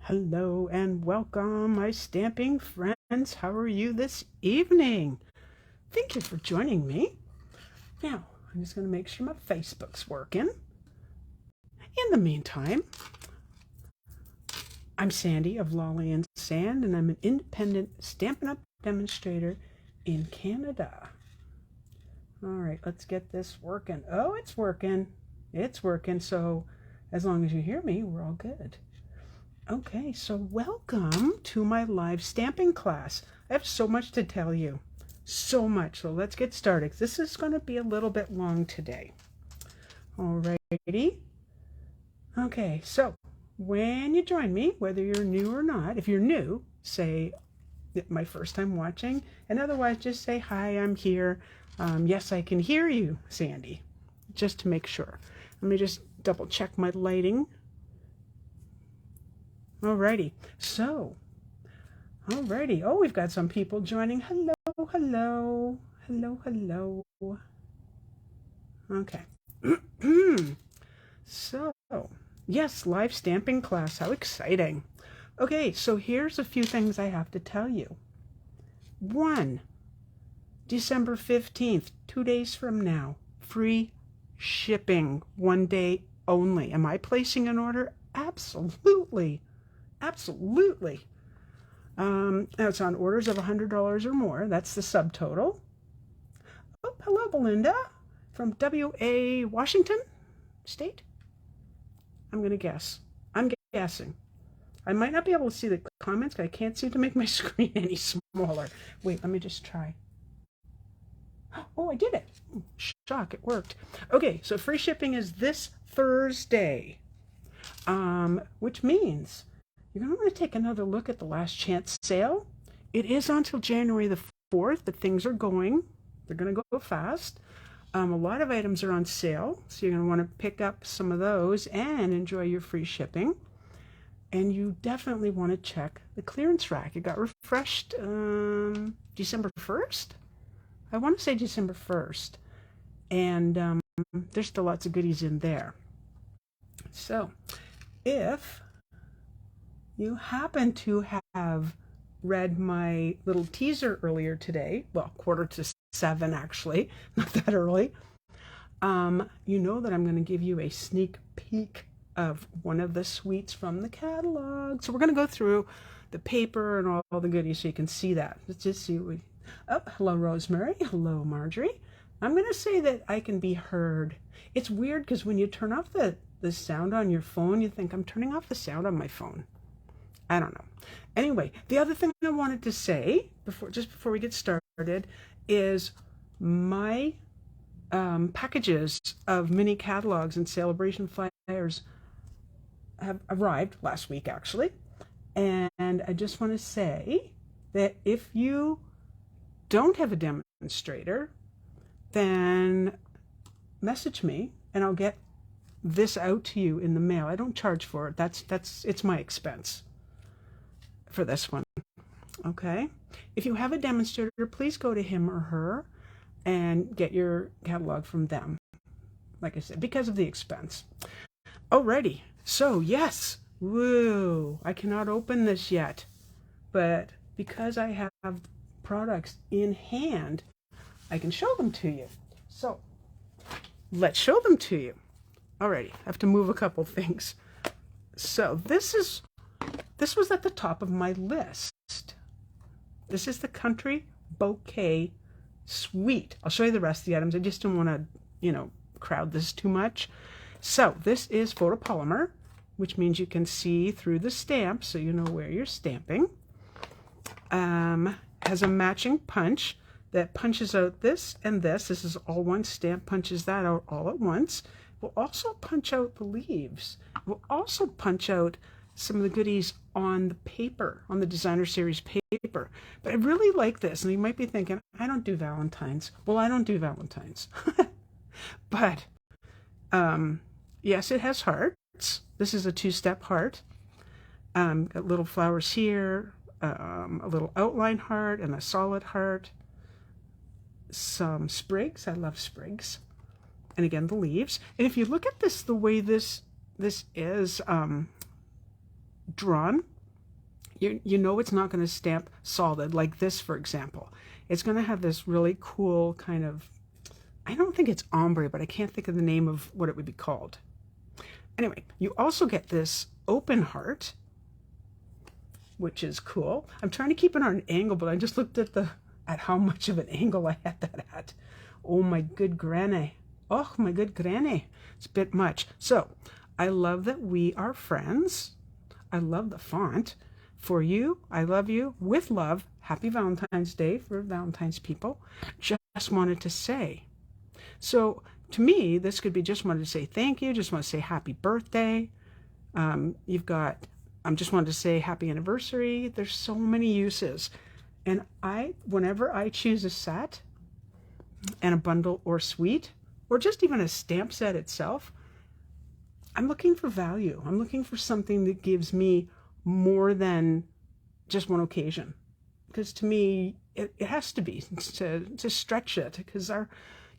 Hello and welcome, my stamping friends. How are you this evening? Thank you for joining me. Now, I'm just going to make sure my Facebook's working. In the meantime, I'm Sandy of Lolly and Sand, and I'm an independent Stampin' Up demonstrator in Canada. All right, let's get this working. Oh, it's working. It's working. So as long as you hear me, we're all good. Okay, so welcome to my live stamping class. I have so much to tell you. So much. So let's get started. This is going to be a little bit long today. Alrighty. Okay, so when you join me, whether you're new or not, if you're new, say my first time watching, and otherwise just say, hi, I'm here. Yes, I can hear you, Sandy, just to make sure. Let me just double check my lighting. Alrighty, so, alrighty. Oh, we've got some people joining. Hello, hello, hello, hello. Okay. So, yes, live stamping class. How exciting. Okay, so here's a few things I have to tell you. 1, December 15th, 2 days from now, free shipping, 1 day only. Am I placing an order? Absolutely. Absolutely. It's on orders of $100 or more. That's the subtotal. Oh, hello, Belinda from WA, Washington State. I'm going to guess. I'm guessing. I might not be able to see the comments because I can't seem to make my screen any smaller. Wait, let me just try. Oh, I did it. Shock, it worked. Okay, so free shipping is this Thursday, which means you're going to want to take another look at the last chance sale. It is until January the 4th, but things are going. They're going to go fast. A lot of items are on sale, so you're going to want to pick up some of those and enjoy your free shipping. And you definitely want to check the clearance rack. It got refreshed December 1st. I want to say December 1st. And there's still lots of goodies in there. So if you happen to have read my little teaser earlier today, well, 6:45 actually, not that early, you know that I'm going to give you a sneak peek of one of the suites from the catalog. So we're going to go through the paper and all the goodies so you can see that. Let's just see what we... Oh, hello, Rosemary. Hello, Marjorie. I'm going to say that I can be heard. It's weird because when you turn off the sound on your phone, you think I'm turning off the sound on my phone. I don't know. Anyway, the other thing I wanted to say before we get started is my packages of mini catalogs and celebration flyers have arrived last week, actually. And I just want to say that if you don't have a demonstrator, then message me and I'll get this out to you in the mail. I don't charge for it. It's my expense for this one. Okay, if you have a demonstrator, please go to him or her and get your catalog from them, like I said, because of the expense. Alrighty, so yes, woo, I cannot open this yet, but because I have products in hand, I can show them to you. So let's show them to you. Alrighty, I have to move a couple things. So this was at the top of my list. This is the Country Bouquet Suite. I'll show you the rest of the items. I just don't want to, crowd this too much. So this is photopolymer, which means you can see through the stamp so you know where you're stamping. Has a matching punch that punches out this and this. This is all one stamp, punches that out all at once. We'll also punch out the leaves. We'll also punch out some of the goodies on the paper, on the designer series paper. But I really like this, and you might be thinking, I don't do Valentines. Well, I don't do Valentines. But yes, it has hearts. This is a 2-step heart. Got little flowers here, a little outline heart and a solid heart. Some sprigs. I love sprigs. And again, the leaves. And if you look at this, the way this is drawn, you know it's not going to stamp solid like this, for example. It's going to have this really cool kind of, I don't think it's ombre, but I can't think of the name of what it would be called. Anyway, you also get this open heart, which is cool. I'm trying to keep it on an angle, but I just looked at how much of an angle I had that at. Oh my good granny. Oh my good granny. It's a bit much. So I love that we are friends. I love the font. For you, I love you. With love, happy Valentine's Day for Valentine's people. Just wanted to say. So to me, this could be just wanted to say thank you, just want to say happy birthday. You've got, just wanted to say happy anniversary. There's so many uses. And whenever I choose a set and a bundle or suite, or just even a stamp set itself, I'm looking for value. I'm looking for something that gives me more than just one occasion. Because to me, it has to be to stretch it, because our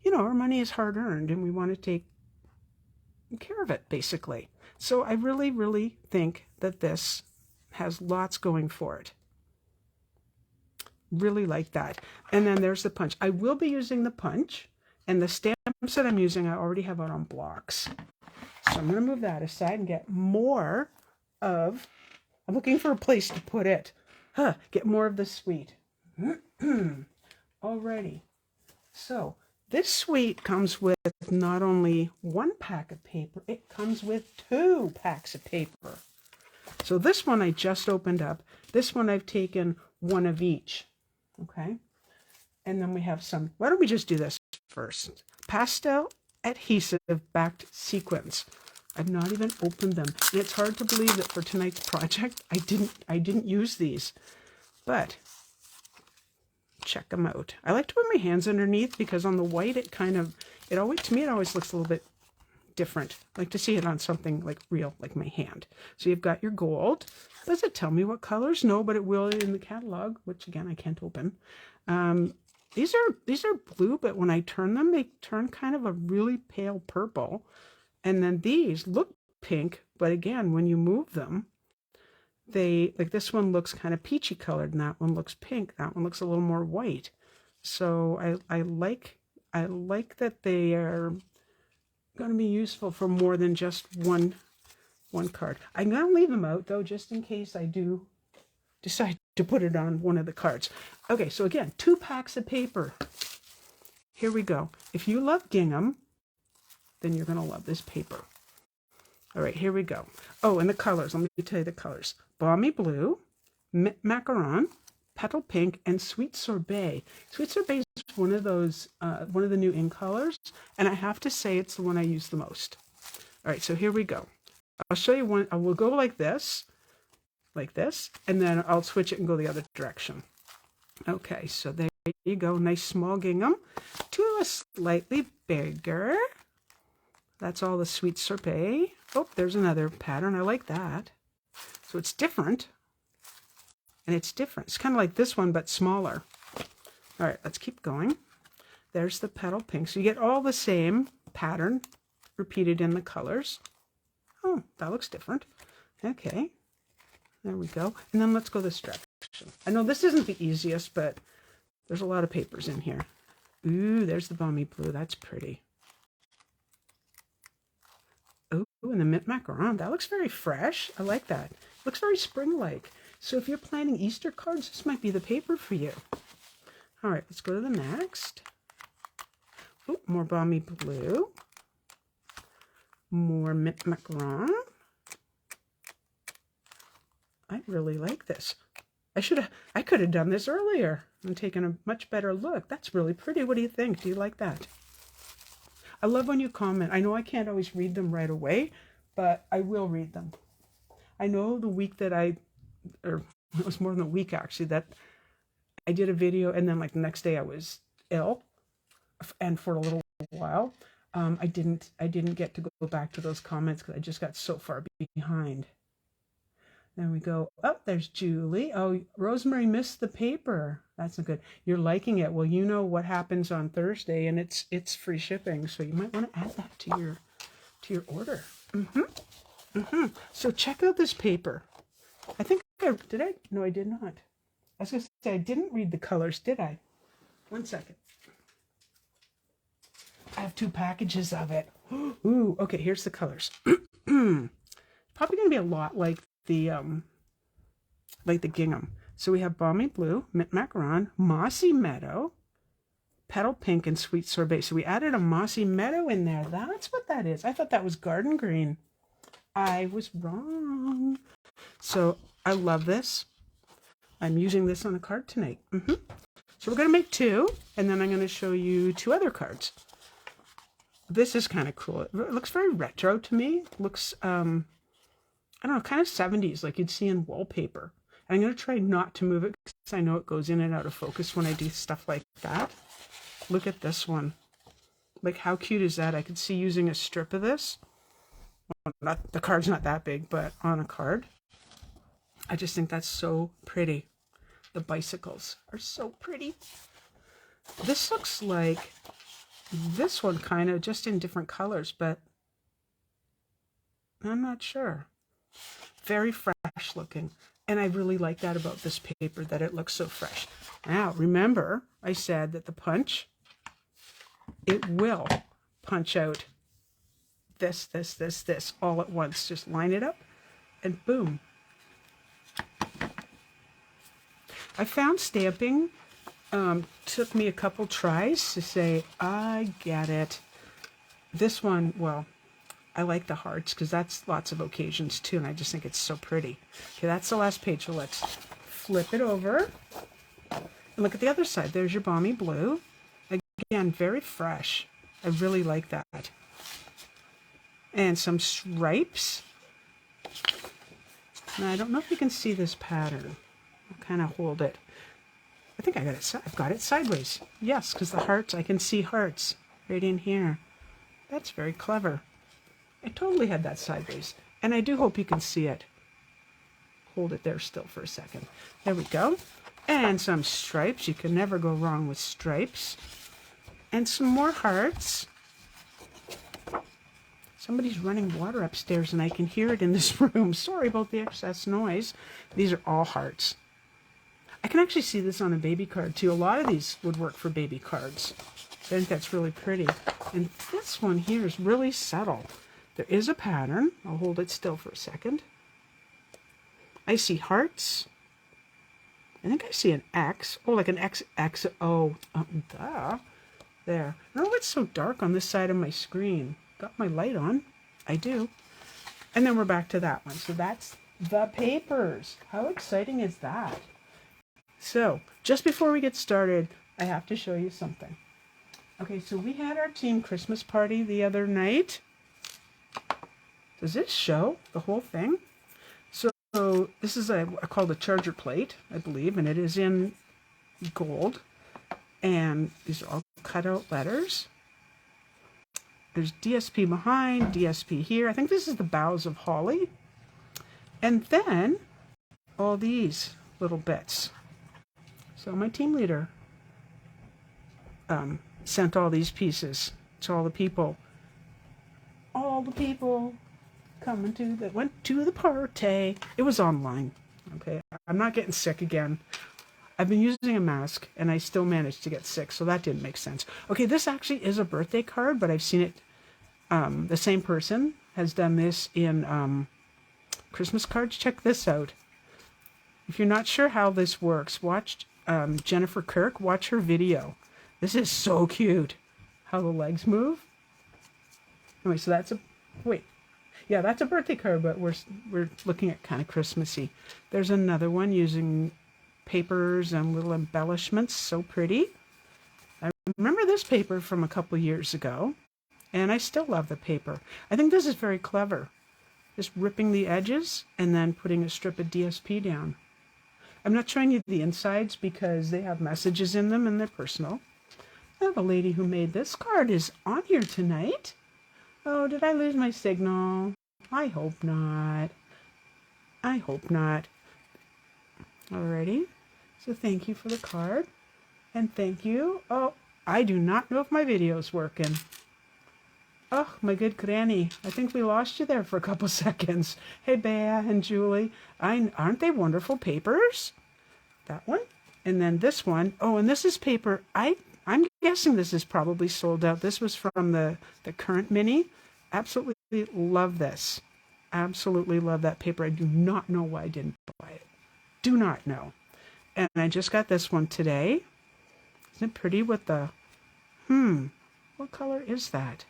money is hard earned and we want to take care of it, basically. So I really, really think that this has lots going for it. Really like that. And then there's the punch. I will be using the punch, and the stamps that I'm using, I already have out on blocks. So I'm going to move that aside and get more of, I'm looking for a place to put it. Get more of the suite. Alrighty. So this suite comes with not only one pack of paper, it comes with 2 packs of paper. So this one I just opened up. This one I've taken one of each. Okay. And then we have some, why don't we just do this first? Pastel adhesive backed sequins. I've not even opened them. And it's hard to believe that for tonight's project, I didn't use these, but check them out. I like to put my hands underneath because on the white, to me, it always looks a little bit different. I like to see it on something like real, like my hand. So you've got your gold. Does it tell me what colors? No, but it will in the catalog, which again, I can't open. These are blue, but when I turn them, they turn kind of a really pale purple. And then these look pink, but again, when you move them, like this one looks kind of peachy colored and that one looks pink. That one looks a little more white. So I like that they are going to be useful for more than just one card. I'm going to leave them out though, just in case I do decide to put it on one of the cards. Okay, so again, 2 packs of paper. Here we go. If you love gingham, then you're going to love this paper. All right, here we go. Oh, and the colors. Let me tell you the colors. Balmy Blue, Macaron, Petal Pink, and Sweet Sorbet. Sweet Sorbet is one of the new in colors, and I have to say it's the one I use the most. All right, so here we go. I'll show you one. I will go like this, and then I'll switch it and go the other direction. Okay, so there you go. Nice small gingham to a slightly bigger. That's all the Sweet Sorbet. Oh, there's another pattern. I like that. So it's different. And it's different. It's kind of like this one, but smaller. All right, let's keep going. There's the Petal Pink. So you get all the same pattern repeated in the colors. Oh, that looks different. Okay. There we go. And then let's go this direction. I know this isn't the easiest, but there's a lot of papers in here. Ooh, there's the Balmy Blue. That's pretty. Oh, and the mint macaron. That looks very fresh. I like that. Looks very spring-like. So if you're planning Easter cards, this might be the paper for you. All right, let's go to the next. Oh, more Balmy Blue. More mint macaron. I really like this. I could have done this earlier and taken a much better look. That's really pretty. What do you think? Do you like that? I love when you comment. I know I can't always read them right away, but I will read them. I know the week that it was more than a week actually, that I did a video and then like the next day I was ill, and for a little while, I didn't get to go back to those comments because I just got so far behind. There we go. Oh, there's Julie. Oh, Rosemary missed the paper. That's not good. You're liking it. Well, you know what happens on Thursday, and it's free shipping, so you might want to add that to your order. So check out this paper. I think did I? No, I did not. I was going to say, I didn't read the colors, did I? 1 second. I have 2 packages of it. Ooh, okay, here's the colors. Probably going to be a lot like the gingham. So we have Balmy Blue, Mint Macaron, Mossy Meadow, Petal Pink, and Sweet Sorbet. So we added a Mossy Meadow in there. That's what that is. I thought that was Garden Green. I was wrong. So I love this. I'm using this on a card tonight. So we're going to make 2, and then I'm going to show you 2 other cards. This is kind of cool. It looks very retro to me. It looks, I don't know, kind of 70s, like you'd see in wallpaper. And I'm going to try not to move it because I know it goes in and out of focus when I do stuff like that. Look at this one. Like, how cute is that? I could see using a strip of this. Well, the card's not that big, but on a card. I just think that's so pretty. The bicycles are so pretty. This looks like this one kind of just in different colors, but I'm not sure. Very fresh looking. And I really like that about this paper, that it looks so fresh. Now, remember, I said that the punch, it will punch out this, all at once. Just line it up and boom. I found stamping took me a couple tries to say, I get it. This one, well, I like the hearts because that's lots of occasions too, and I just think it's so pretty. Okay, that's the last page, so let's flip it over. And look at the other side. There's your Balmy Blue. Again, very fresh. I really like that. And some stripes. Now, I don't know if you can see this pattern. I'll kind of hold it. I think I've got it sideways. Yes, because the hearts, I can see hearts right in here. That's very clever. I totally had that sideways. And I do hope you can see it. Hold it there still for a second. There we go. And some stripes. You can never go wrong with stripes. And some more hearts. Somebody's running water upstairs and I can hear it in this room. Sorry about the excess noise. These are all hearts. I can actually see this on a baby card too. A lot of these would work for baby cards. I think that's really pretty. And this one here is really subtle. There is a pattern. I'll hold it still for a second. I see hearts. I think I see an X. Oh, like an X. Oh, duh. There. Oh, it's so dark on this side of my screen. Got my light on. I do. And then we're back to that one. So that's the papers. How exciting is that? So, just before we get started, I have to show you something. Okay, so we had our team Christmas party the other night. Does this show the whole thing? So this is called a charger plate, I believe, and it is in gold. And these are all cut out letters. There's DSP behind, DSP here. I think this is the boughs of holly. And then all these little bits. So my team leader sent all these pieces to all the people. All the people went to the party. It was online. Okay, I'm not getting sick again. I've been using a mask and I still managed to get sick, so that didn't make sense. Okay, this actually is a birthday card, but I've seen it. The same person has done this in Christmas cards. Check this out. If you're not sure how this works, watch Jennifer Kirk. Watch her video. This is so cute. How the legs move. Anyway, so that's that's a birthday card, but we're looking at kind of Christmassy. There's another one using papers and little embellishments. So pretty. I remember this paper from a couple years ago, and I still love the paper. I think this is very clever. Just ripping the edges and then putting a strip of DSP down. I'm not showing you the insides because they have messages in them and they're personal. Now the lady who made this card is on here tonight. Oh, did I lose my signal? I hope not. I hope not. Alrighty. So thank you for the card. And thank you. Oh, I do not know if my video is working. Oh, my good granny. I think we lost you there for a couple seconds. Hey, Bea and Julie. Aren't they wonderful papers? That one. And then this one. Oh, and this is paper. I'm guessing this is probably sold out. This was from the current mini. Absolutely love this. Absolutely love that paper. I do not know why I didn't buy it. Do not know. And I just got this one today. Isn't it pretty with the, what color is that?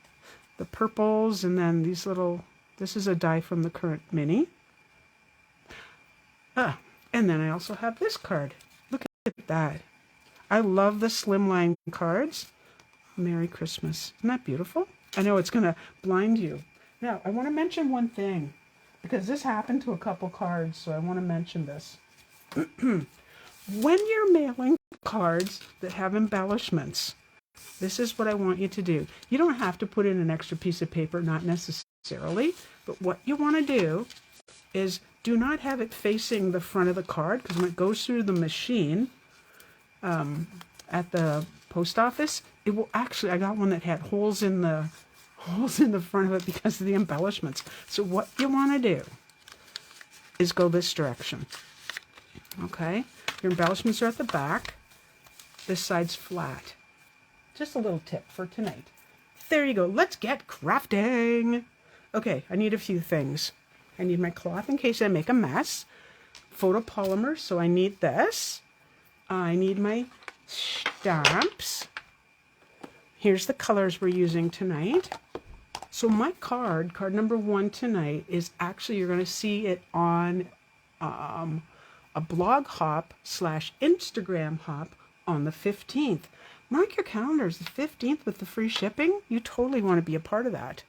The purples and then these little, this is a die from the current mini. And then I also have this card. Look at that. I love the slimline cards. Merry Christmas. Isn't that beautiful? I know it's going to blind you. Now, I want to mention one thing, because this happened to a couple cards, so I want to mention this. When you're mailing cards that have embellishments, this is what I want you to do. You don't have to put in an extra piece of paper, not necessarily, but what you want to do is do not have it facing the front of the card, because when it goes through the machine at the post office, it will actually, I got one that had holes in the front of it because of the embellishments. So what you want to do is go this direction. Okay? Your embellishments are at the back. This side's flat. Just a little tip for tonight. There you go. Let's get crafting. Okay, I need a few things. I need my cloth in case I make a mess. Photopolymer, so I need this. I need my stamps. Here's the colors we're using tonight. So my card number 1 tonight is actually, you're going to see it on a blog hop / Instagram hop on the 15th. Mark your calendars, the 15th with the free shipping. You totally want to be a part of that.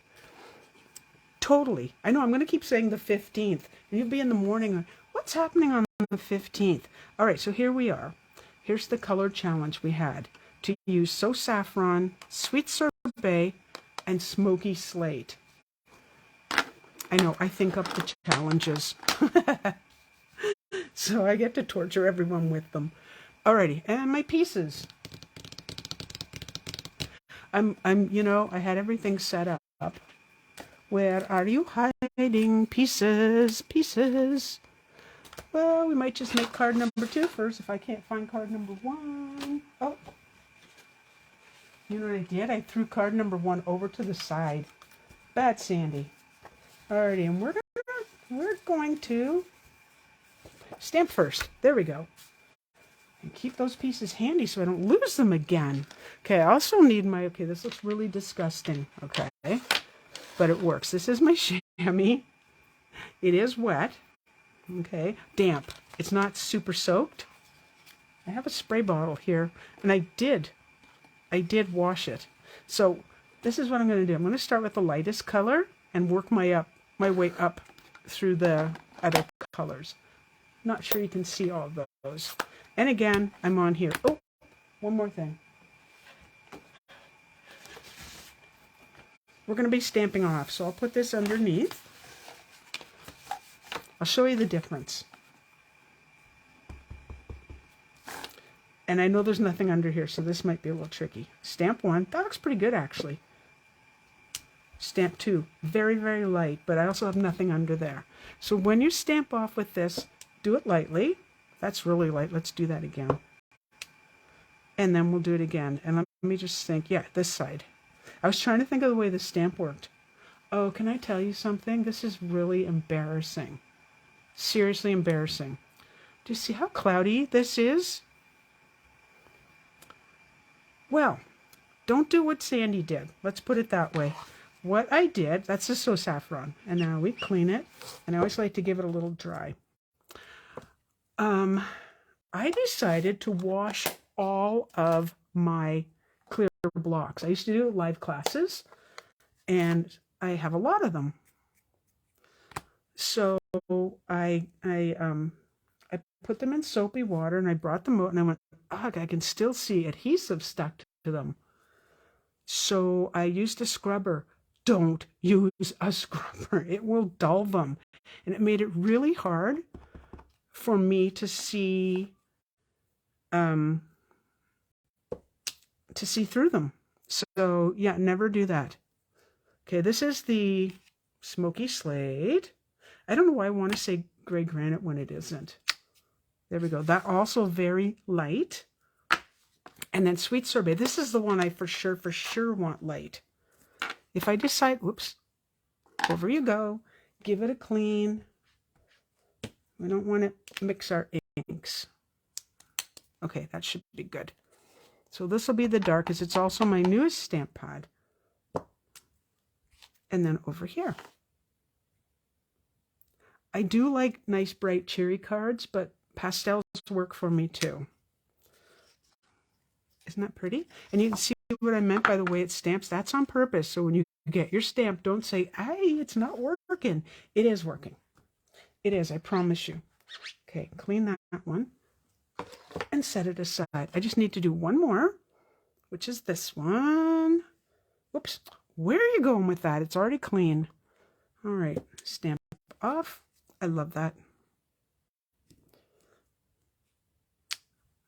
Totally. I know I'm going to keep saying the 15th. And you'll be in the morning. What's happening on the 15th? All right, so here we are. Here's the color challenge we had. To use So Saffron, Sweet Sorbet, and Smoky Slate. I know, I think up the challenges. So I get to torture everyone with them. Alrighty, and my pieces. I had everything set up. Where are you hiding? Pieces. Well, we might just make card number 2 first if I can't find card number 1. Oh. You know what I did? I threw card number 1 over to the side. Bad Sandy. Alrighty, and we're going to stamp first. There we go. And keep those pieces handy so I don't lose them again. Okay, I also need my, okay, this looks really disgusting. Okay, but it works. This is my chamois. It is wet. Okay, damp. It's not super soaked. I have a spray bottle here, and I did wash it. So this is what I'm going to do. I'm going to start with the lightest color and work my way up through the other colors. Not sure you can see all of those. And again, I'm on here. Oh, one more thing. We're going to be stamping off, so I'll put this underneath. I'll show you the difference. And I know there's nothing under here, so this might be a little tricky. Stamp 1, that looks pretty good actually. Stamp 2, very, very light, but I also have nothing under there. So when you stamp off with this, do it lightly. That's really light. Let's do that again. And then we'll do it again. And let me just think, yeah, this side. I was trying to think of the way the stamp worked. Oh, can I tell you something? This is really embarrassing. Seriously embarrassing. Do you see how cloudy this is? Well, don't do what Sandy did. Let's put it that way. What I did, that's the So Saffron. And now we clean it. And I always like to give it a little dry. I decided to wash all of my clear blocks. I used to do live classes, and I have a lot of them. So I put them in soapy water, and I brought them out, and I went, ugh, I can still see adhesive stuck to them. So I used a scrubber. Don't use a scrubber. It will dull them. And it made it really hard for me to see through them. So yeah, never do that. Okay, this is the Smoky Slate. I don't know why I want to say gray granite when it isn't. There we go. That also very light. And then Sweet Sorbet. This is the one I for sure want light. If I decide, whoops, over you go. Give it a clean. We don't want to mix our inks. Okay, that should be good. So this will be the darkest. It's also my newest stamp pad. And then over here. I do like nice bright cheery cards, but pastels work for me too. Isn't that pretty? And you can see what I meant by the way it stamps. That's on purpose. So when you get your stamp, don't say, hey, it's not working. It is working. It is, I promise you. Okay, clean that one and set it aside. I just need to do one more, which is this one. Whoops. Where are you going with that? It's already clean. All right, stamp off. I love that.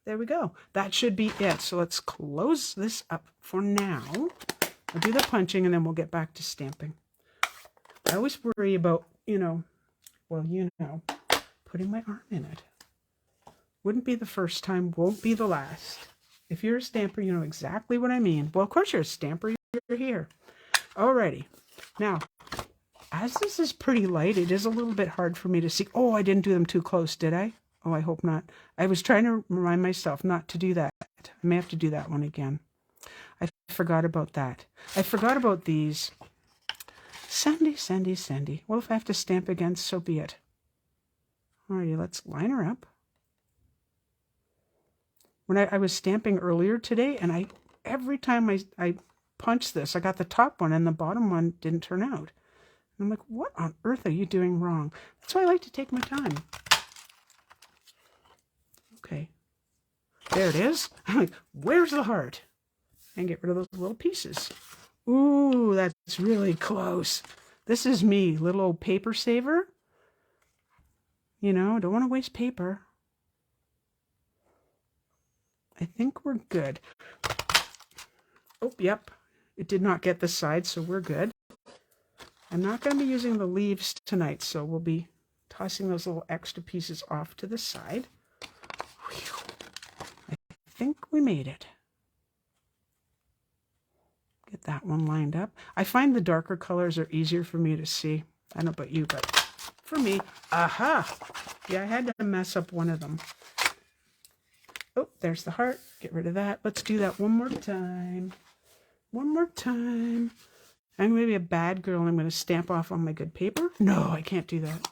There we go. That should be it. So let's close this up for now. I'll do the punching and then we'll get back to stamping. I always worry about, putting my arm in it. Wouldn't be the first time, won't be the last. If you're a stamper, you know exactly what I mean. Well, of course you're a stamper, you're here. Alrighty. Now, as this is pretty light, it is a little bit hard for me to see. Oh, I didn't do them too close, did I? Oh, I hope not. I was trying to remind myself not to do that. I may have to do that one again. I forgot about that. I forgot about these. Sandy. Well, if I have to stamp again, so be it. Alrighty, let's line her up. When I was stamping earlier today, and every time I punched this, I got the top one and the bottom one didn't turn out. And I'm like, what on earth are you doing wrong? That's why I like to take my time. Okay. There it is. I'm like, where's the heart? And get rid of those little pieces. Ooh, that's really close. This is me, little old paper saver. Don't want to waste paper. I think we're good. Oh, yep. It did not get the side, so we're good. I'm not going to be using the leaves tonight, so we'll be tossing those little extra pieces off to the side. Whew. I think we made it. Get that one lined up. I find the darker colors are easier for me to see. I don't know about you, but for me, aha! Yeah, I had to mess up one of them. Oh, there's the heart. Get rid of that. Let's do that one more time. One more time. I'm going to be a bad girl. I'm going to stamp off on my good paper. No, I can't do that.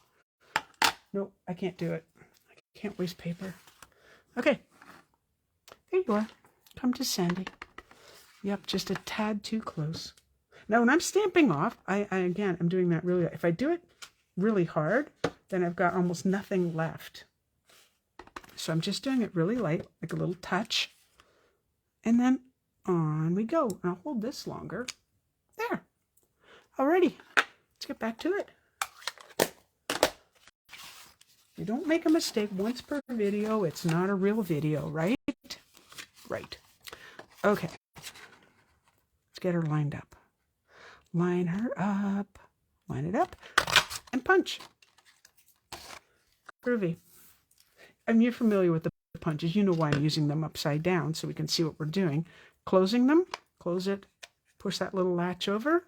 Nope, I can't do it. I can't waste paper. Okay. There you are. Come to Sandy. Yep, just a tad too close. Now, when I'm stamping off, I'm doing that really. If I do it really hard, then I've got almost nothing left. So I'm just doing it really light, like a little touch. And then on we go. And I'll hold this longer. There. Alrighty. Let's get back to it. You don't make a mistake once per video. It's not a real video, right? Right. Okay. Let's get her lined up. Line her up. Line it up. And punch. Groovy. And you're familiar with the punches. You know why I'm using them upside down so we can see what we're doing. Closing them. Close it. Push that little latch over.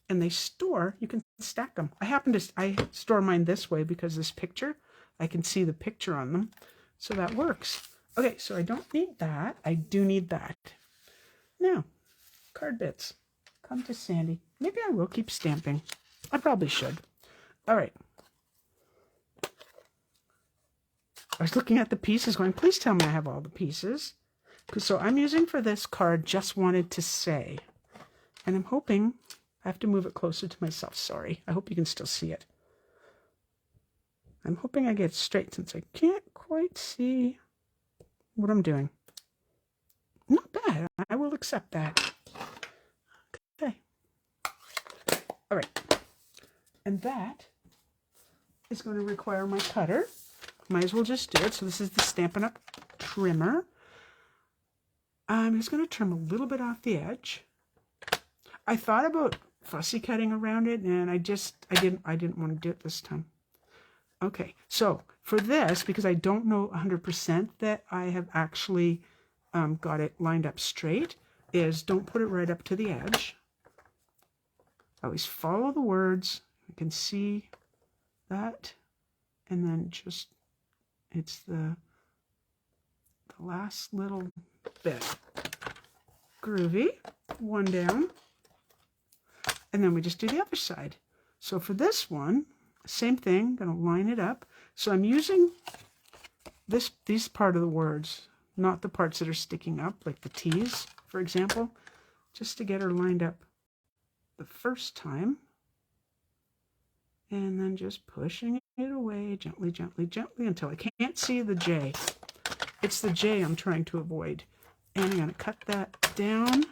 And they store. You can stack them. I store mine this way because this picture, I can see the picture on them. So that works. Okay, so I don't need that. I do need that. Now, card bits. Come to Sandy. Maybe I will keep stamping. I probably should. All right. I was looking at the pieces going, please tell me I have all the pieces. So I'm using for this card, Just Wanted to Say. And I'm hoping, I have to move it closer to myself. Sorry. I hope you can still see it. I'm hoping I get it straight since I can't quite see what I'm doing. Not bad. I will accept that. Okay. All right. And that is going to require my cutter. Might as well just do it. So this is the Stampin' Up trimmer. I'm just going to trim a little bit off the edge. I thought about fussy cutting around it, and I didn't want to do it this time. Okay, so for this, because I don't know 100% that I have actually got it lined up straight, is don't put it right up to the edge. Always follow the words. You can see that, and then just, it's the last little bit. Groovy, one down, and then we just do the other side. So for this one, same thing, gonna line it up. So I'm using these part of the words, not the parts that are sticking up, like the T's, for example, just to get her lined up the first time. And then just pushing it away gently, gently, gently until I can't see the J. It's the J I'm trying to avoid. And I'm gonna cut that down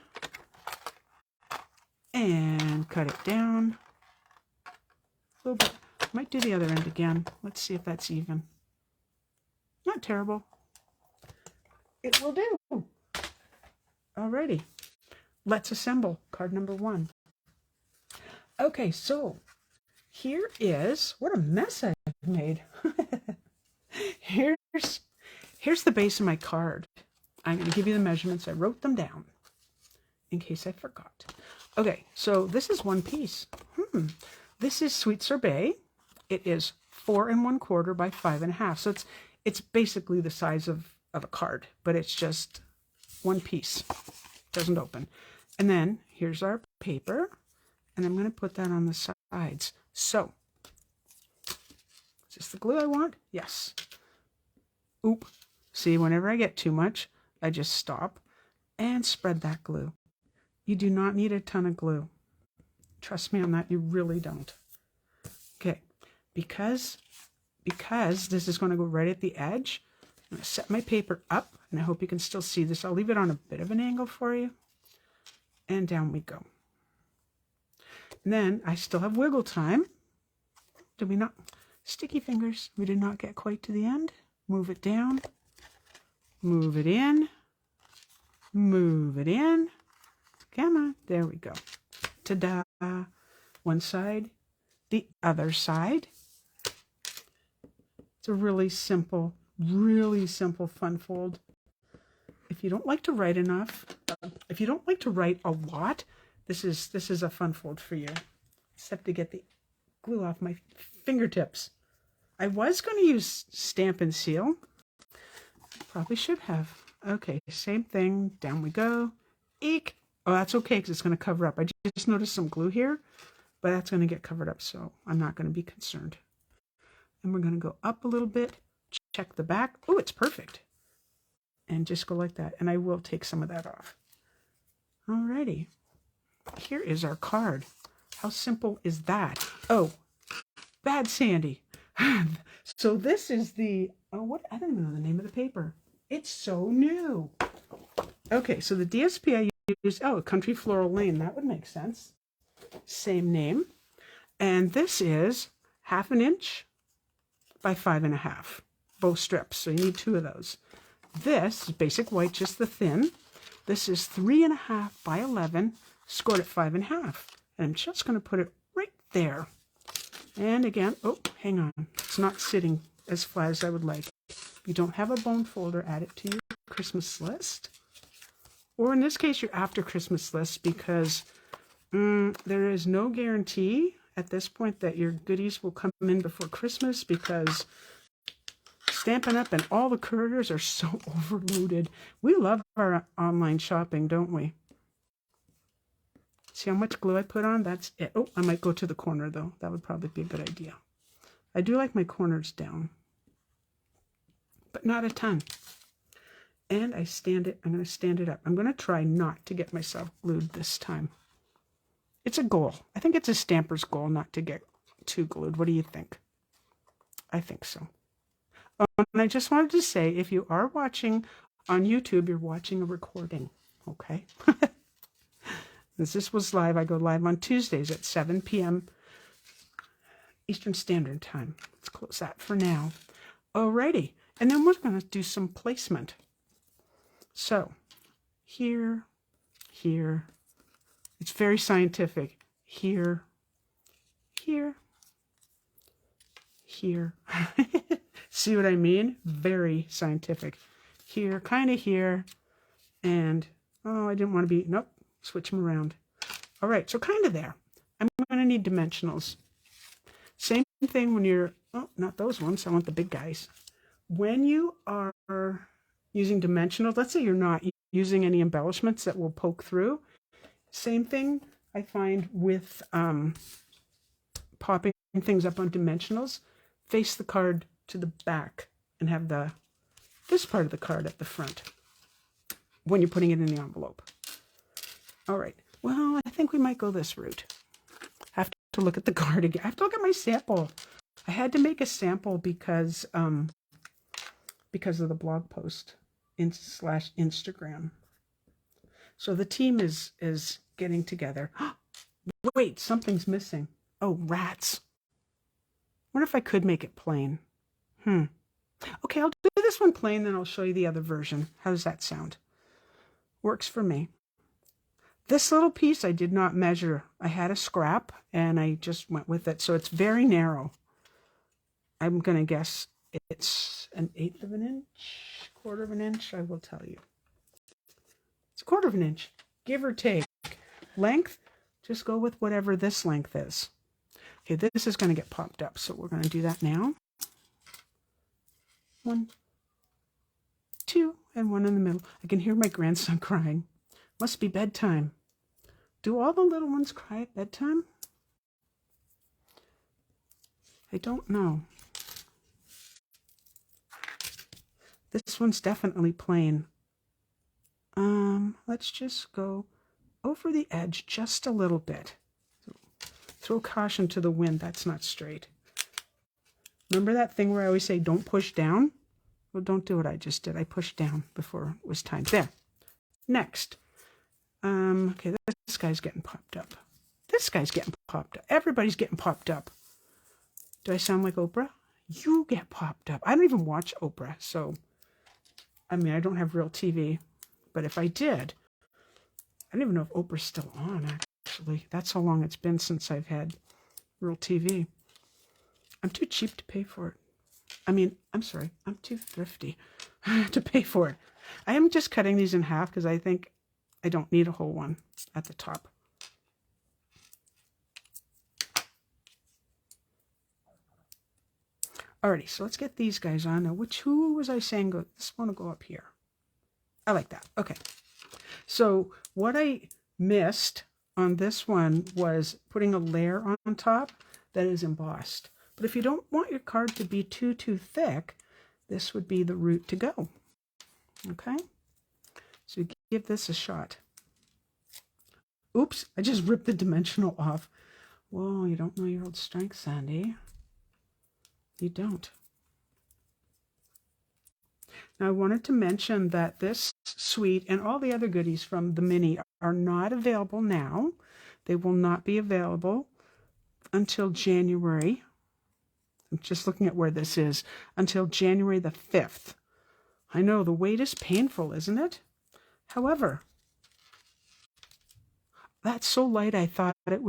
and cut it down a little bit. Might do the other end again. Let's see if that's even. Not terrible. It will do. Alrighty. Let's assemble card number 1. Okay, so here is, what a mess I've made. Here's the base of my card. I'm going to give you the measurements. I wrote them down in case I forgot. Okay, so this is one piece. This is Sweet Sorbet. It is 4 1/4 by 5 1/2. So it's basically the size of a card, but it's just one piece. Doesn't open. And then here's our paper, and I'm going to put that on the sides. So, is this the glue I want? Yes. Oop. See, whenever I get too much, I just stop and spread that glue. You do not need a ton of glue. Trust me on that, you really don't. Okay, because this is going to go right at the edge, I'm going to set my paper up, and I hope you can still see this. I'll leave it on a bit of an angle for you. And down we go. And then I still have wiggle time. Did we not? Sticky fingers. We did not get quite to the end. Move it down. Move it in. Move it in. Come on. There we go. Ta-da. One side. The other side. It's a really simple fun fold. If you don't like to write enough, if you don't like to write a lot, this is a fun fold for you. Except to get the glue off my fingertips. I was going to use Stampin' Seal. Probably should have. Okay, same thing. Down we go. Eek. Oh, that's okay because it's going to cover up. I just noticed some glue here, but that's going to get covered up, so I'm not going to be concerned. And we're going to go up a little bit. Check the back. Oh, it's perfect. And just go like that. And I will take some of that off. Alrighty. Here is our card. How simple is that? Oh, bad Sandy. So this is the, oh, what? I don't even know the name of the paper. It's so new. Okay, so the DSP I used, oh, Country Floral Lane. That would make sense. Same name. And this is 1/2 inch by 5 1/2. Both strips. So you need 2 of those. This is basic white, just the thin. This is 3 1/2 by 11, scored at 5 1/2. And I'm just going to put it right there. And again, oh, hang on. It's not sitting as flat as I would like. If you don't have a bone folder, add it to your Christmas list. Or in this case, your after Christmas list, because there is no guarantee at this point that your goodies will come in before Christmas, because Stampin' Up! And all the couriers are so overloaded. We love our online shopping, don't we? See how much glue I put on? That's it. Oh, I might go to the corner, though. That would probably be a good idea. I do like my corners down, but not a ton. And I stand it. I'm going to stand it up. I'm going to try not to get myself glued this time. It's a goal. I think it's a stamper's goal not to get too glued. What do you think? I think so. And I just wanted to say, if you are watching on YouTube, you're watching a recording, okay? This was live. I go live on Tuesdays at 7 p.m. Eastern Standard Time. Let's close that for now. Alrighty. And then we're going to do some placement. So, here, here. It's very scientific. here, here, here. See what I mean? Very scientific. Here, kind of here, and, oh, I didn't want to be, nope, switch them around. All right, so kind of there. I'm going to need dimensionals. Same thing when you're, oh, not those ones, I want the big guys. When you are using dimensionals, let's say you're not using any embellishments that will poke through, same thing I find with popping things up on dimensionals. Face the card to the back and have this part of the card at the front when you're putting it in the envelope. All right, well, I think we might go this route. I have to look at the card again. I have to look at my sample. I had to make a sample because of the blog post / Instagram. So the team is getting together. Wait, something's missing. Oh, rats. What if I could make it plain? Okay, I'll do this one plain, then I'll show you the other version. How does that sound? Works for me. This little piece I did not measure. I had a scrap and I just went with it. So it's very narrow. I'm going to guess it's an 1/8 of an inch, 1/4 of an inch. I will tell you. It's 1/4 of an inch, give or take. Length, just go with whatever this length is. Okay, this is going to get popped up. So we're going to do that now. 1, 2, and 1 in the middle. I can hear my grandson crying. Must be bedtime. Do all the little ones cry at bedtime? I don't know. This one's definitely plain. Let's just go over the edge just a little bit. So, throw caution to the wind. That's not straight. Remember that thing where I always say, don't push down? Well, don't do what I just did. I pushed down before it was time. There. Next. Okay, this guy's getting popped up. This guy's getting popped up. Everybody's getting popped up. Do I sound like Oprah? You get popped up. I don't even watch Oprah, so, I mean, I don't have real TV, but if I did, I don't even know if Oprah's still on, actually. That's how long it's been since I've had real TV. I'm too cheap to pay for it. I mean, I'm sorry, I'm too thrifty to pay for it. I am just cutting these in half because I think I don't need a whole one at the top. Alrighty, so let's get these guys on. Now, who was I saying go? This one will go up here. I like that. Okay. So what I missed on this one was putting a layer on top that is embossed. But if you don't want your card to be too thick, this would be the route to go. Okay? So give this a shot. Oops, I just ripped the dimensional off. Whoa, you don't know your old strength, Sandy. You don't. Now, I wanted to mention that this suite and all the other goodies from the Mini are not available now. They will not be available until January. I'm just looking at where this is. Until January the 5th. I know, the wait is painful, isn't it? However, that's so light I thought there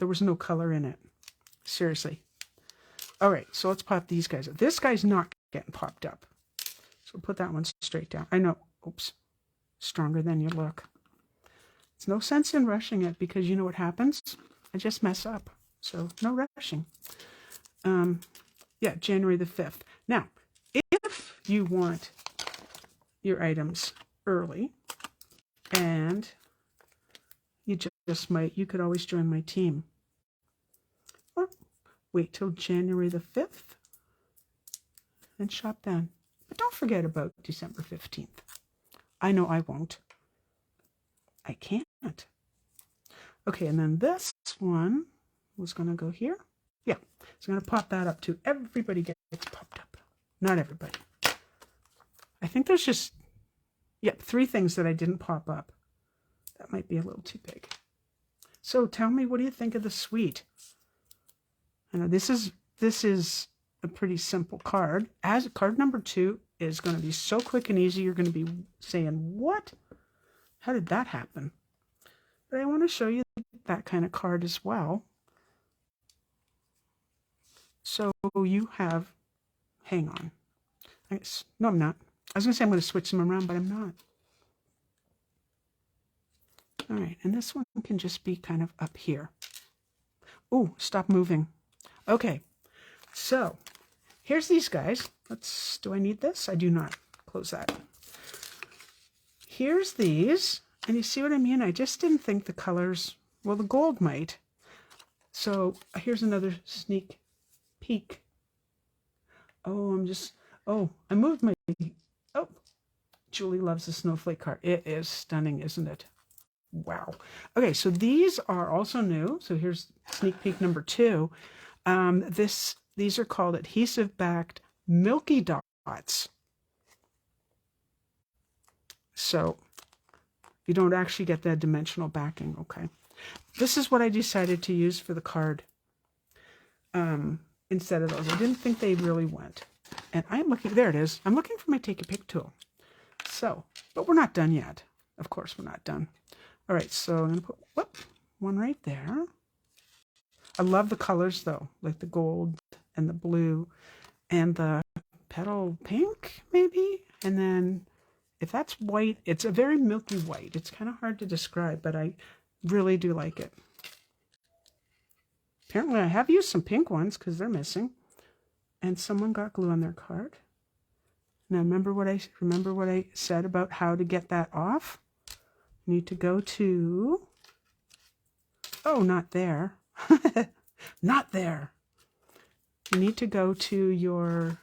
was no color in it. Seriously. All right, so let's pop these guys up. This guy's not getting popped up. So put that one straight down. I know, oops, stronger than you look. It's no sense in rushing it because you know what happens? I just mess up. So no rushing. Yeah, January the 5th. Now, if you want your items early and you you could always join my team. Or wait till January the 5th and shop then. But don't forget about December 15th. I know I won't. I can't. Okay, and then this one was going to go here. Yeah, so I'm going to pop that up too. Everybody gets popped up. Not everybody. I think there's just, 3 things that I didn't pop up. That might be a little too big. So tell me, what do you think of the suite? I know this is a pretty simple card. As card number 2 is going to be so quick and easy, you're going to be saying, what? How did that happen? But I want to show you that kind of card as well. So you have, hang on. No, I'm not. I was going to say I'm going to switch them around, but I'm not. All right, and this one can just be kind of up here. Oh, stop moving. Okay, so here's these guys. Do I need this? I do not. Close that. Here's these, and you see what I mean? I just didn't think the colors, well, the gold might. So here's another sneak peek. Oh, I moved my, oh, Julie loves the snowflake card. It is stunning, isn't it? Wow. Okay, so these are also new. So here's sneak peek number 2. These are called adhesive backed milky dots. So you don't actually get that dimensional backing. Okay. This is what I decided to use for the card instead of those. I didn't think they really went. And I'm looking, there it is. I'm looking for my take a pick tool. So, but we're not done yet. Of course, we're not done. All right, so I'm going to put one right there. I love the colors though, like the gold and the blue and the petal pink maybe. And then if that's white, it's a very milky white. It's kind of hard to describe, but I really do like it. Apparently I have used some pink ones because they're missing. And someone got glue on their card. Now remember what I said about how to get that off? You need to go to, oh, not there. Not there. You need to go to your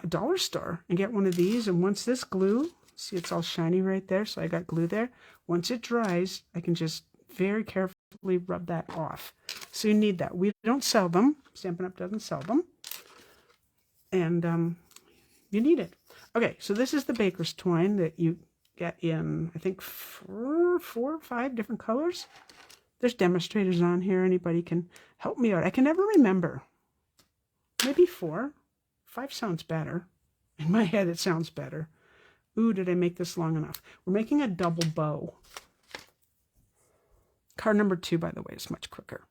dollar store and get one of these. And once this glue, see it's all shiny right there, so I got glue there. Once it dries, I can just very carefully rub that off. So you need that. We don't sell them. Stampin' Up doesn't sell them. And you need it. Okay, so this is the baker's twine that you get in, I think, four or 5 different colors. There's demonstrators on here. Anybody can help me out. I can never remember. Maybe 4. 5 sounds better. In my head, it sounds better. Ooh, did I make this long enough? We're making a double bow. Card number 2, by the way, is much quicker.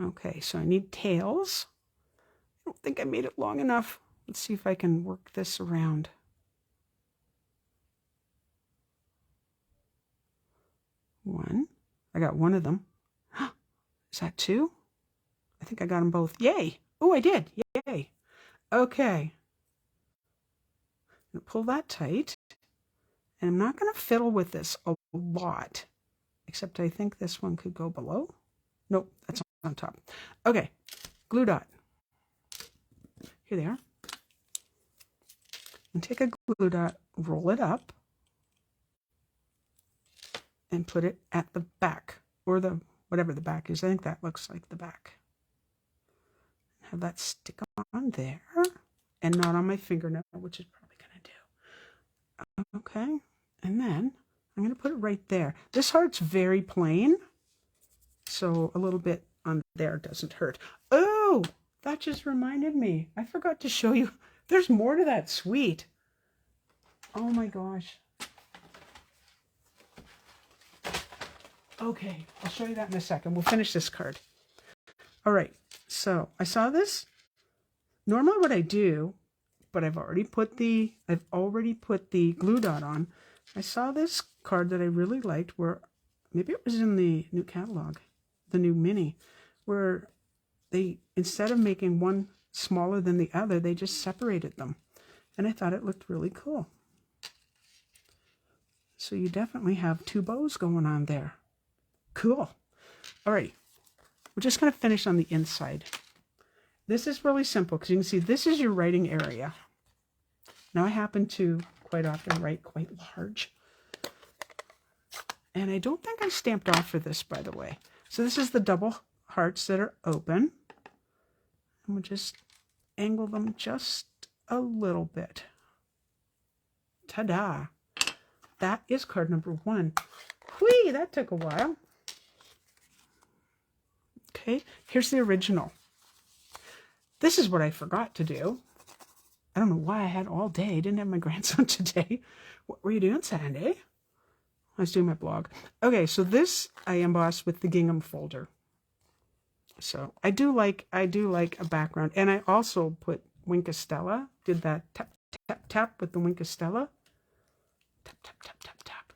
Okay, so I need tails. I don't think I made it long enough. Let's see if I can work this around. One. I got one of them. Is that 2? I think I got them both. Yay! Oh, I did. Yay. Okay. I'm going to pull that tight. And I'm not going to fiddle with this a lot. Except I think this one could go below. Nope, that's on top. Okay. Glue dot. Here they are. And take a glue dot, roll it up, and put it at the back, or the whatever the back is. I think that looks like the back. Have that stick on there, and not on my fingernail, which is probably going to do. Okay, and then I'm going to put it right there. This heart's very plain, so a little bit on there doesn't hurt. Oh, that just reminded me. I forgot to show you. There's more to that suite. Oh my gosh. Okay, I'll show you that in a second. We'll finish this card. All right, so I saw this. Normally what I do, but I've already put the glue dot on. I saw this card that I really liked where, maybe it was in the new catalog, the new mini, where they, instead of making one smaller than the other, they just separated them. And I thought it looked really cool. So you definitely have 2 bows going on there. Cool. All right. We're just going to finish on the inside. This is really simple because you can see this is your writing area. Now I happen to quite often write quite large. And I don't think I stamped off for this, by the way. So this is the double hearts that are open. And we'll just angle them just a little bit. Ta-da! That is card number 1. Whee! That took a while. Okay, here's the original. This is what I forgot to do. I don't know why I had all day. I didn't have my grandson today. What were you doing, Sandy? I was doing my blog. Okay, so this I embossed with the gingham folder. So I do like a background, and I also put Wink of Stella. Did that tap tap tap with the Wink of Stella. Tap tap tap tap tap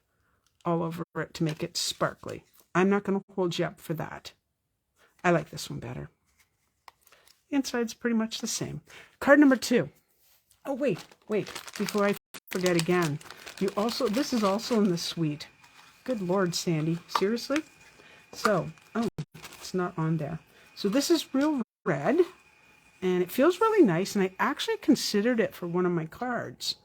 all over it to make it sparkly. I'm not going to hold you up for that. I like this one better. Inside's pretty much the same. Card number 2. Oh wait, before I forget again. This is also in the suite. Good Lord, Sandy, seriously? So, oh, it's not on there. So this is real red, and it feels really nice, and I actually considered it for one of my cards,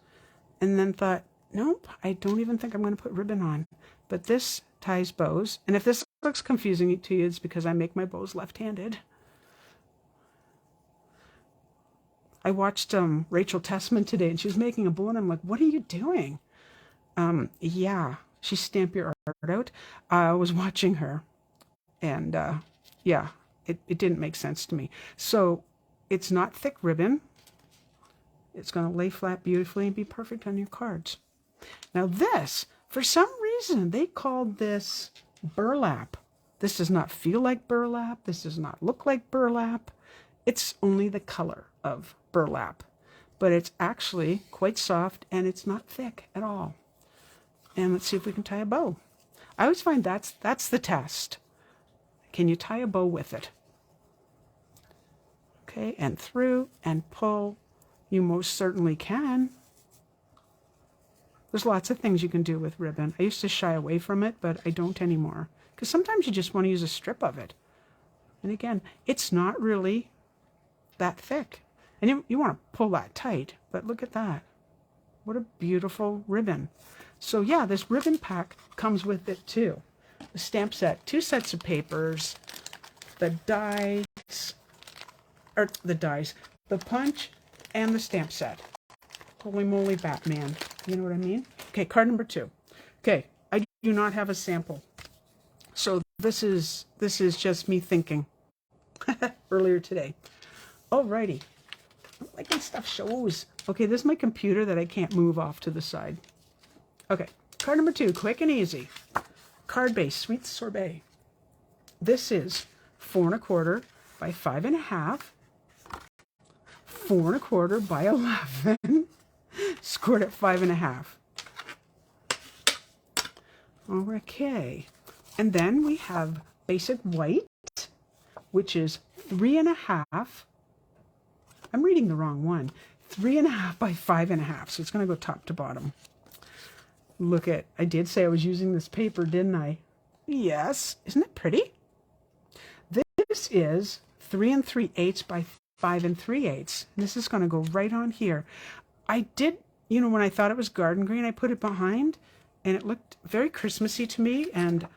and then thought, nope, I don't even think I'm going to put ribbon on. But this ties bows, and if this looks confusing to you, it's because I make my bows left-handed. I watched Rachel Tessman today, and she was making a bow, and I'm like, what are you doing? Yeah, she stamped your art out. I was watching her, and yeah, it didn't make sense to me. So it's not thick ribbon. It's going to lay flat beautifully and be perfect on your cards. Now this, for some reason, they called this burlap. This does not feel like burlap. This does not look like burlap. It's only the color of burlap, but it's actually quite soft, and it's not thick at all. And let's see if we can tie a bow. I always find that's the test. Can you tie a bow with it? Okay, and through and pull. You most certainly can. There's lots of things you can do with ribbon. I used to shy away from it, but I don't anymore. Because sometimes you just want to use a strip of it. And again, it's not really that thick. And you want to pull that tight, but look at that. What a beautiful ribbon. So yeah, this ribbon pack comes with it too. The stamp set, 2 sets of papers, the punch, and the stamp set. Holy moly, Batman. You know what I mean? Okay, card number 2. Okay, I do not have a sample. So this is just me thinking earlier today. Alrighty. I'm liking stuff shows. Okay, this is my computer that I can't move off to the side. Okay, card number 2, quick and easy. Card base, Sweet Sorbet. This is 4 1/4 by 5 1/2. 4 1/4 by 11. Scored at 5 1/2. Okay, and then we have basic white, which is 3 1/2. I'm reading the wrong one. 3 1/2 by 5 1/2. So it's going to go top to bottom. Look at, I did say I was using this paper, didn't I? Yes. Isn't it pretty? This is 3 3/8 by 5 3/8. This is going to go right on here. I did, when I thought it was garden green, I put it behind, and it looked very Christmassy to me. And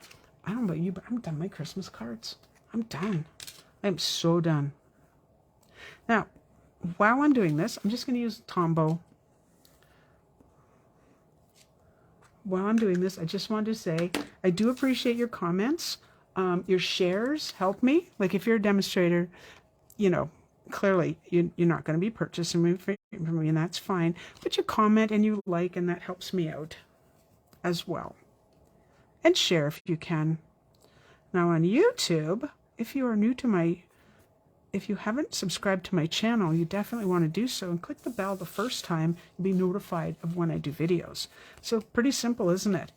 I don't know about you, but I'm done my Christmas cards. I'm done. I'm so done. Now, while I'm doing this, I'm just going to use Tombow. While I'm doing this, I just wanted to say I do appreciate your comments. Your shares help me. Like if you're a demonstrator, clearly you're not going to be purchasing from me, and that's fine. But you comment and you like, and that helps me out as well. And share if you can. Now on YouTube, if you are new to if you haven't subscribed to my channel, you definitely want to do so, and click the bell the first time. You'll be notified of when I do videos. So pretty simple, isn't it?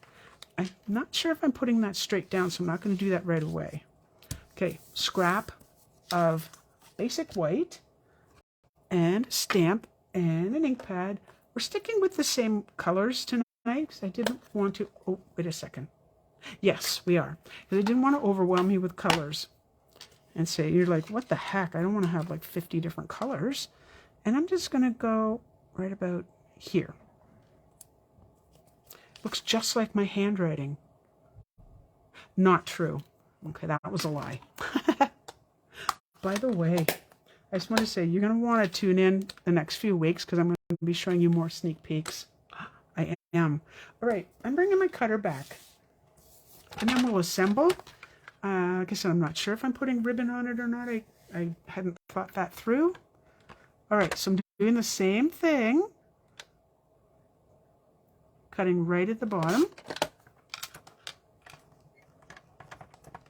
I'm not sure if I'm putting that straight down, so I'm not going to do that right away. Okay, scrap of basic white and stamp and an ink pad. We're sticking with the same colors tonight because I didn't want to, oh, wait a second. Yes, we are. Because I didn't want to overwhelm you with colors and say, you're like, what the heck? I don't want to have like 50 different colors. And I'm just going to go right about here. Looks just like my handwriting. Not true. Okay, that was a lie. By the way, I just want to say, you're going to want to tune in the next few weeks because I'm going to be showing you more sneak peeks. I am. All right, I'm bringing my cutter back. And then we'll assemble. Like I said, I'm not sure if I'm putting ribbon on it or not. I hadn't thought that through. All right, so I'm doing the same thing. Cutting right at the bottom.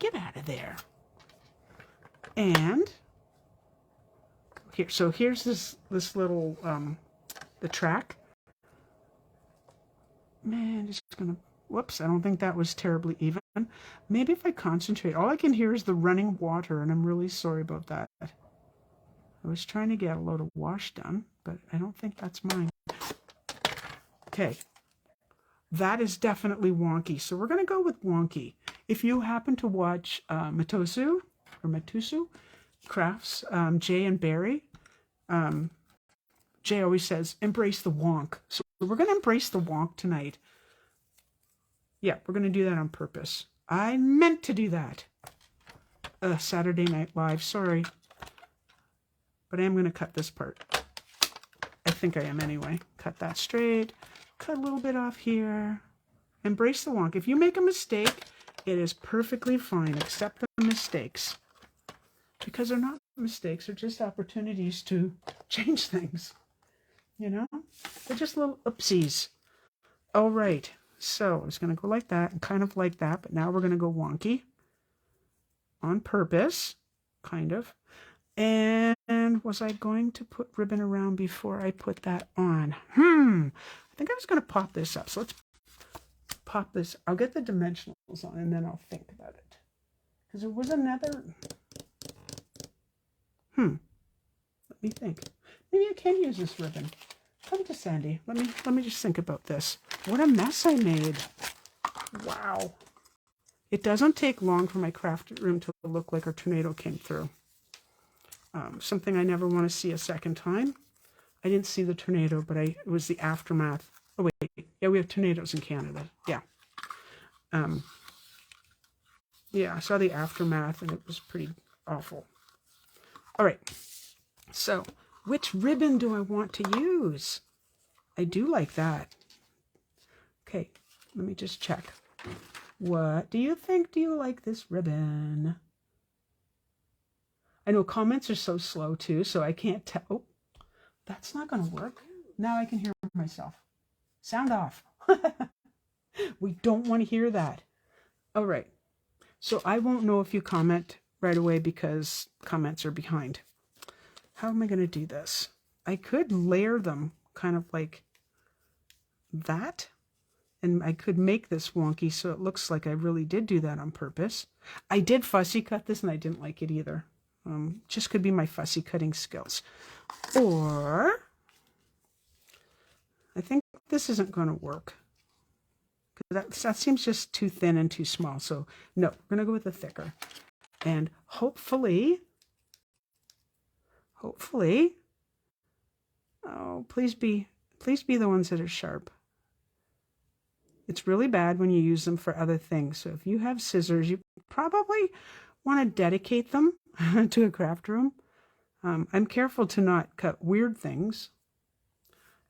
Get out of there. And here, so here's this little the track. Man, just gonna, whoops, I don't think that was terribly even. Maybe if I concentrate, all I can hear is the running water, and I'm really sorry about that. I was trying to get a load of wash done, but I don't think that's mine. Okay, that is definitely wonky, so we're gonna go with wonky. If you happen to watch Matusu Crafts, Jay and Barry, Jay always says, embrace the wonk. So we're going to embrace the wonk tonight. Yeah, we're going to do that on purpose. I meant to do that. Saturday Night Live, sorry. But I am going to cut this part. I think I am anyway. Cut that straight. Cut a little bit off here. Embrace the wonk. If you make a mistake, it is perfectly fine. Accept the mistakes. Because they're not mistakes. They're just opportunities to change things. You know? They're just little oopsies. All right. So I was going to go like that and kind of like that. But now we're going to go wonky. On purpose. Kind of. And was I going to put ribbon around before I put that on? I think I was going to pop this up. So let's pop this. I'll get the dimensionals on and then I'll think about it. Because there was another... Let me think. Maybe I can use this ribbon. Come to Sandy. Let me just think about this. What a mess I made. Wow. It doesn't take long for my craft room to look like a tornado came through. Something I never want to see a second time. I didn't see the tornado, but it was the aftermath. Oh wait, yeah, we have tornadoes in Canada. Yeah. Yeah, I saw the aftermath and it was pretty awful. All right. So, which ribbon do I want to use? I do like that. Okay, let me just check. What do you think? Do you like this ribbon? I know comments are so slow too, so I can't tell. Oh, that's not going to work. Now I can hear myself. Sound off. We don't want to hear that. All right. So I won't know if you comment right away because comments are behind. How am I going to do this? I could layer them kind of like that. And I could make this wonky so it looks like I really did do that on purpose. I did fussy cut this and I didn't like it either. Just could be my fussy cutting skills. Or I think this isn't going to work. That seems just too thin and too small. So no, we're going to go with the thicker. And hopefully, oh, please be the ones that are sharp. It's really bad when you use them for other things. So if you have scissors, you probably want to dedicate them to a craft room. I'm careful to not cut weird things.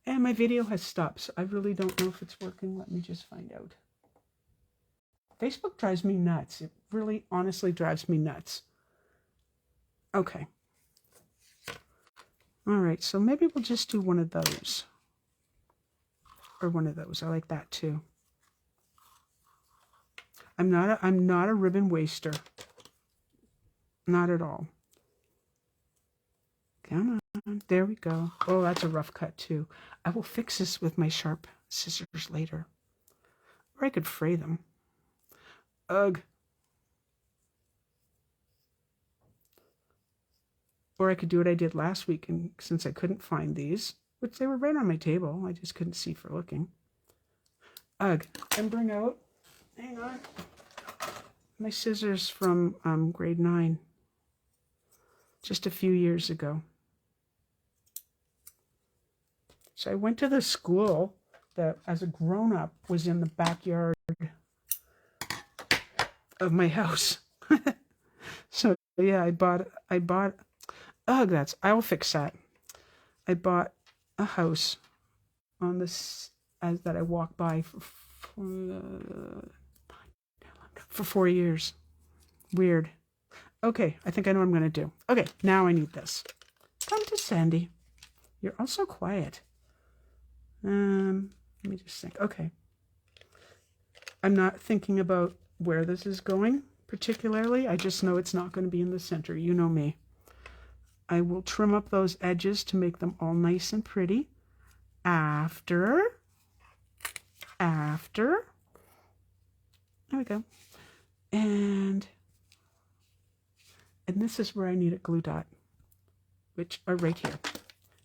And my video has stopped, so I really don't know if it's working. Let me just find out. Facebook drives me nuts. It really, honestly drives me nuts. Okay. All right, so maybe we'll just do one of those. Or one of those. I like that too. I'm not a ribbon waster. Not at all. Come on. There we go. Oh, that's a rough cut too. I will fix this with my sharp scissors later. Or I could fray them. Ugh. Or I could do what I did last week, and since I couldn't find these, which they were right on my table, I just couldn't see for looking. Ugh. And bring out, hang on, my scissors from grade 9, just a few years ago. So I went to the school that, as a grown-up, was in the backyard of my house. So yeah, I bought. Ugh, I'll fix that. I bought a house on this that I walked by for 4 years. Weird. Okay, I think I know what I'm going to do. Okay, now I need this. Come to Sandy. You're also quiet. Let me just think. Okay. I'm not thinking about where this is going particularly. I just know it's not going to be in the center. You know me. I will trim up those edges to make them all nice and pretty. After. There we go. And this is where I need a glue dot, which are right here.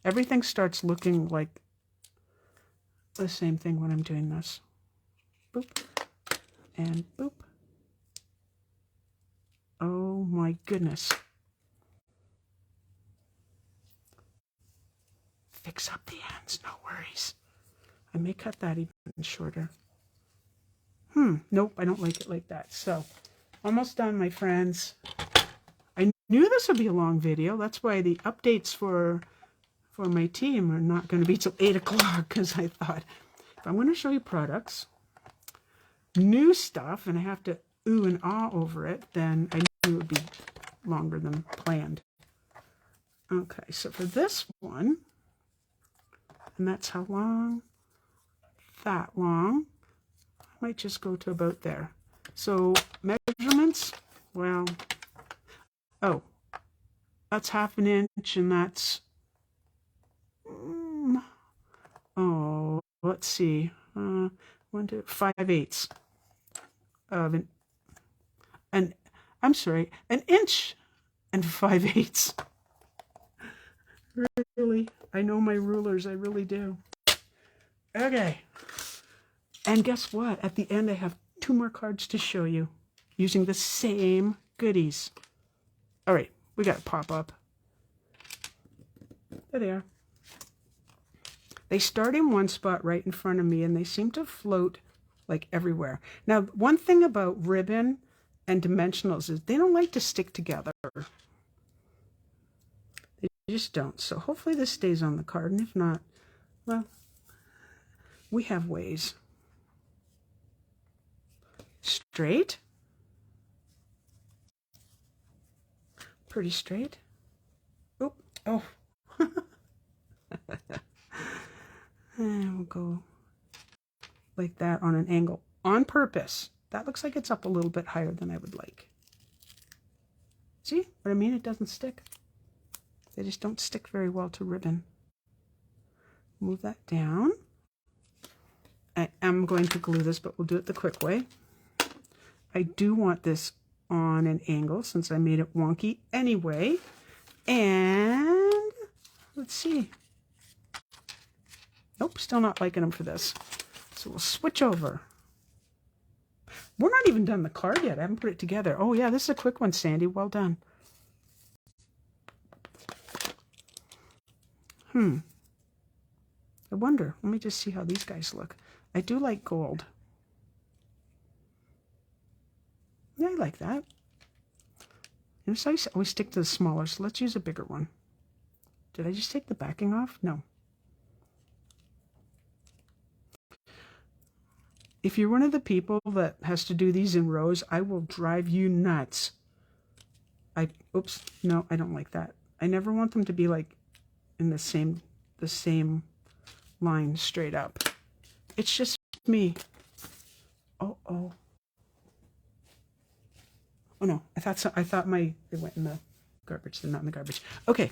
Everything starts looking like the same thing when I'm doing this. Boop. And boop. Oh my goodness. Fix up the ends, no worries. I may cut that even shorter. Nope, I don't like it like that. So, almost done, my friends. I knew this would be a long video. That's why the updates for my team are not going to be till 8 o'clock, because I thought, if I'm going to show you products, new stuff, and I have to ooh and ah over it, then I knew it would be longer than planned. Okay, so for this one, and that's how long, that long, I might just go to about there. So measurements, well, oh, that's 1/2 inch, and that's, oh, let's see, 1, 2, 5/8 of I'm sorry, 1 inch and 5/8. Really, I know my rulers, I really do. Okay, and guess what? At the end, I have 2 more cards to show you using the same goodies. All right, we got to pop up. There they are. They start in one spot right in front of me, and they seem to float like everywhere. Now, one thing about ribbon and dimensionals is they don't like to stick together. They just don't. So hopefully this stays on the card, and if not, well, we have ways. Straight. Pretty straight. Oop. Oh. And we'll go like that on an angle on purpose. That looks like it's up a little bit higher than I would like. See what I mean? It doesn't stick. They just don't stick very well to ribbon. Move that down. I am going to glue this, but we'll do it the quick way. I do want this on an angle since I made it wonky anyway. And let's see. Nope, still not liking them for this. So we'll switch over. We're not even done the card yet. I haven't put it together. Oh yeah, this is a quick one, Sandy. Well done. I wonder. Let me just see how these guys look. I do like gold. Yeah, I like that. And so I always stick to the smaller, so let's use a bigger one. Did I just take the backing off? No. If you're one of the people that has to do these in rows, I will drive you nuts. Oops, no, I don't like that. I never want them to be like in the same line straight up. It's just me. Oh no, I thought they went in the garbage. They're not in the garbage. Okay,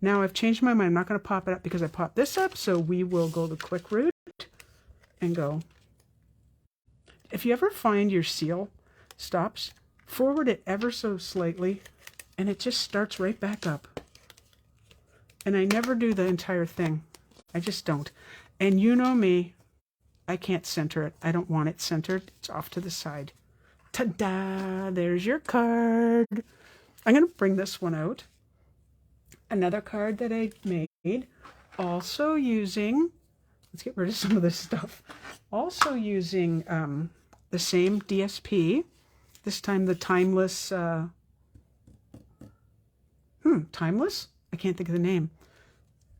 now I've changed my mind. I'm not going to pop it up because I popped this up, so we will go the quick route and go. If you ever find your seal stops, forward it ever so slightly, and it just starts right back up. And I never do the entire thing. I just don't. And you know me, I can't center it. I don't want it centered. It's off to the side. Ta-da! There's your card. I'm going to bring this one out. Another card that I made, also using, let's get rid of some of this stuff, also using the same DSP, this time the Timeless, Timeless? I can't think of the name.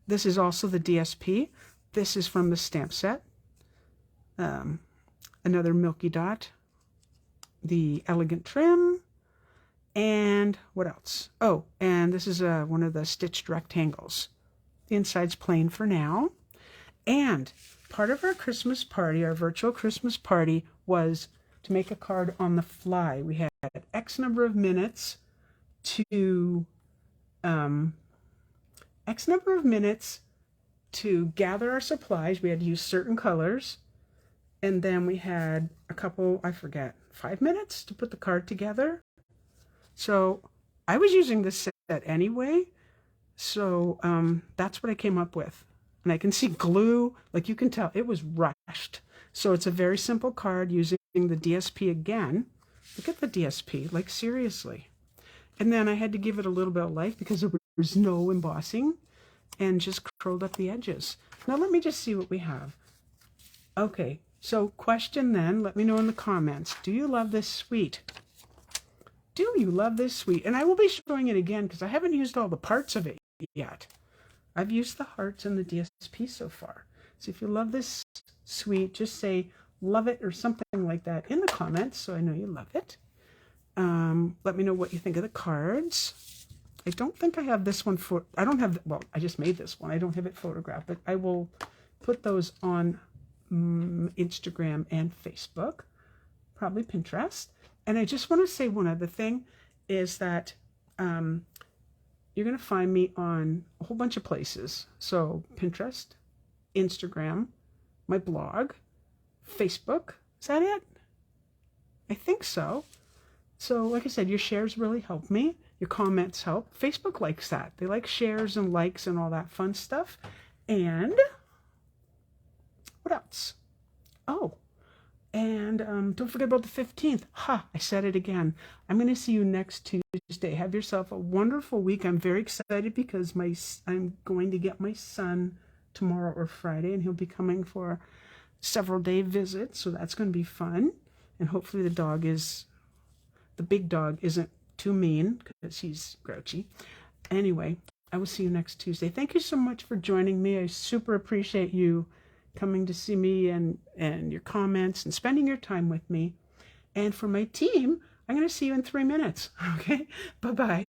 This is also the DSP. This is from the stamp set. Another Milky Dot. The Elegant Trim. And what else? Oh, and this is one of the stitched rectangles. The inside's plain for now. And part of our Christmas party, our virtual Christmas party, was to make a card on the fly. We had X number of minutes to gather our supplies. We had to use certain colors. And then we had a couple, I forget, 5 minutes to put the card together. So I was using this set anyway. So that's what I came up with. And I can see glue, like you can tell, it was rushed. So it's a very simple card using the DSP again. Look at the DSP, like seriously. And then I had to give it a little bit of life because there was no embossing and just curled up the edges. Now let me just see what we have. Okay, so question then, let me know in the comments. Do you love this suite? Do you love this suite? And I will be showing it again because I haven't used all the parts of it yet. I've used the hearts and the DSP so far. So if you love this suite, just say love it or something like that in the comments so I know you love it. Let me know what you think of the cards. I don't think I have this one for, I don't have, well, I just made this one. I don't have it photographed, but I will put those on Instagram and Facebook, probably Pinterest. And I just want to say one other thing is that you're going to find me on a whole bunch of places. So Pinterest, Instagram, my blog, Facebook. Is that it? I think so. So like I said, your shares really help me. Your comments help. Facebook likes that. They like shares and likes and all that fun stuff. And what else? Oh, and don't forget about the 15th. Ha, I said it again. I'm going to see you next Tuesday. Have yourself a wonderful week. I'm very excited because I'm going to get my son tomorrow or Friday, and he'll be coming for several day visits. So that's going to be fun. And hopefully the big dog isn't too mean because he's grouchy. Anyway, I will see you next Tuesday. Thank you so much for joining me. I super appreciate you coming to see me and your comments and spending your time with me. And for my team, I'm going to see you in 3 minutes. Okay? Bye-bye.